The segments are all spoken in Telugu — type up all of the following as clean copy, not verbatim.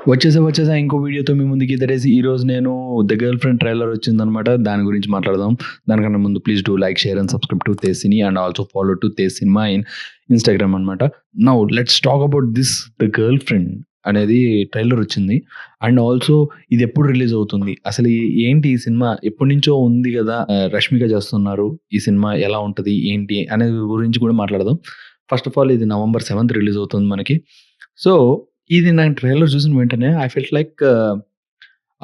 వచ్చేసా ఇంకో వీడియోతో మీ ముందుకి ఇద్దరేసి ఈరోజు నేను ద గర్ల్ ఫ్రెండ్ ట్రైలర్ వచ్చిందనమాట. దాని గురించి మాట్లాడదాం. దానికన్నా ముందు please do like, share and subscribe to Tej Cine and also follow to Tej Cinema in Instagram అనమాట. Now let's talk about this the girl friend అనేది ట్రైలర్ వచ్చింది. అండ్ ఆల్సో ఇది ఎప్పుడు రిలీజ్ అవుతుంది, అసలు ఏంటి ఈ సినిమా, ఎప్పటి నుంచో ఉంది కదా, రష్మిక చేస్తున్నారు. ఈ సినిమా ఎలా ఉంటుంది ఏంటి అనే గురించి కూడా మాట్లాడదాం. ఫస్ట్ ఆఫ్ ఆల్ ఇది November 7th రిలీజ్ అవుతుంది మనకి. సో ఇది నాకు ట్రైలర్ చూసిన వెంటనే I felt like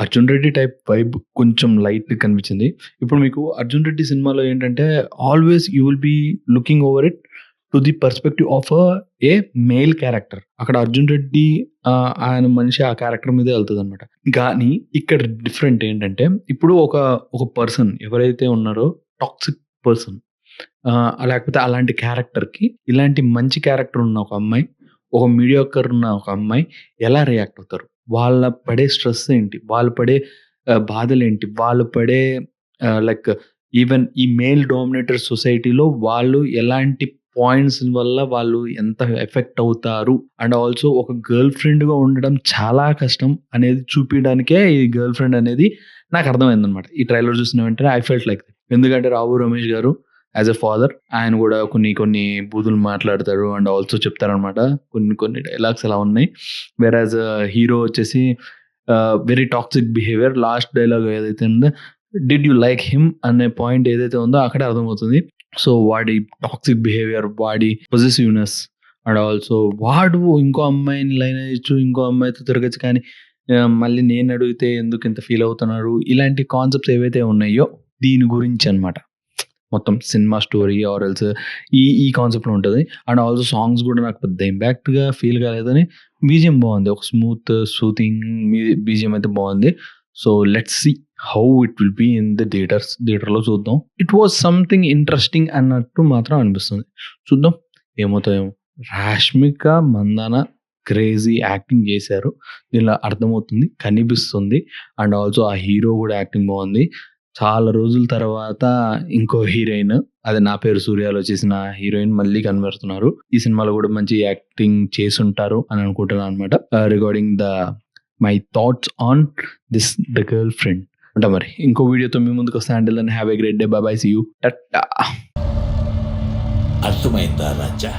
Arjun Reddy type vibe కొంచెం లైట్ కనిపించింది. ఇప్పుడు మీకు అర్జున్ రెడ్డి సినిమాలో ఏంటంటే always you will be looking over it to the perspective of a male character. అక్కడ అర్జున్ రెడ్డి ఆయన మనిషి ఆ క్యారెక్టర్ మీదే వెళ్తుంది అనమాట. కానీ ఇక్కడ డిఫరెంట్ ఏంటంటే ఇప్పుడు ఒక పర్సన్ ఎవరైతే ఉన్నారో టాక్సిక్ పర్సన్, లేకపోతే అలాంటి క్యారెక్టర్కి ఇలాంటి మంచి క్యారెక్టర్ ఉన్న ఒక అమ్మాయి, ఒక మీడియాకర్ ఉన్న ఒక అమ్మాయి ఎలా రియాక్ట్ అవుతారు, వాళ్ళ పడే స్ట్రెస్ ఏంటి, వాళ్ళు పడే బాధలేంటి, వాళ్ళు పడే లైక్ ఈవెన్ ఈ మేల్ డామినేటర్ సొసైటీలో వాళ్ళు ఎలాంటి పాయింట్స్ వల్ల వాళ్ళు ఎంత ఎఫెక్ట్ అవుతారు. అండ్ ఆల్సో ఒక గర్ల్ ఫ్రెండ్గా ఉండడం చాలా కష్టం అనేది చూపించడానికే ఈ గర్ల్ ఫ్రెండ్ అనేది నాకు అర్థమైంది అనమాట. ఈ ట్రైలర్ చూసిన వెంటనే ఐ ఫెల్ట్ లైక్, ఎందుకంటే రావు రమేష్ గారు యాజ్ ఎ ఫాదర్ ఆయన కూడా కొన్ని బూతులు మాట్లాడతారు అండ్ ఆల్సో చెప్తారనమాట. కొన్ని డైలాగ్స్ అలా ఉన్నాయి. వేరాజ్ హీరో వచ్చేసి very toxic behaviour. Last dialogue ఏదైతే ఉందో డిడ్ యూ లైక్ హిమ్ అనే పాయింట్ ఏదైతే ఉందో అక్కడే అర్థమవుతుంది. సో వాడి టాక్సిక్ బిహేవియర్, వాడి పొజిటివ్నెస్ అండ్ ఆల్సో వాడు ఇంకో అమ్మాయిని లైన్ అయ్యచ్చు, ఇంకో అమ్మాయితో తిరగచ్చు, కానీ మళ్ళీ నేను అడిగితే ఎందుకు ఇంత ఫీల్ అవుతున్నారు, ఇలాంటి కాన్సెప్ట్స్ ఏవైతే ఉన్నాయో దీని గురించి అనమాట మొత్తం సినిమా స్టోరీ ఆర్ ఎల్స్ ఈ కాన్సెప్ట్లో ఉంటుంది. అండ్ ఆల్సో సాంగ్స్ కూడా నాకు పెద్ద ఇంపాక్ట్గా ఫీల్ కాలేదని, బీజిఎం బాగుంది, ఒక స్మూత్ సూతింగ్ బీజిఎం అయితే బాగుంది. So let's see how it will be in the థియేటర్లో చూద్దాం. ఇట్ వాజ్ సంథింగ్ ఇంట్రెస్టింగ్ అన్నట్టు మాత్రం అనిపిస్తుంది. చూద్దాం ఏమవుతాయేమో. రాష్మిక మందాన క్రేజీ యాక్టింగ్ చేశారు, దీనిలో అర్థమవుతుంది, కనిపిస్తుంది. అండ్ ఆల్సో ఆ హీరో కూడా యాక్టింగ్ బాగుంది. చాలా రోజుల తర్వాత ఇంకో హీరోయిన్, అది నా పేరు సూర్యాలో చేసిన హీరోయిన్ మళ్ళీ కనబడుతున్నారు. ఈ సినిమాలో కూడా మంచి యాక్టింగ్ చేసుంటారు అని అనుకుంటున్నాను అనమాట. Regarding my thoughts on this the girl friend అంటే మరి ఇంకో వీడియోతో మీ ముందుకు వస్తా. Until then have a great day, bye bye, see you, tata. అర్థమైందా రాజా?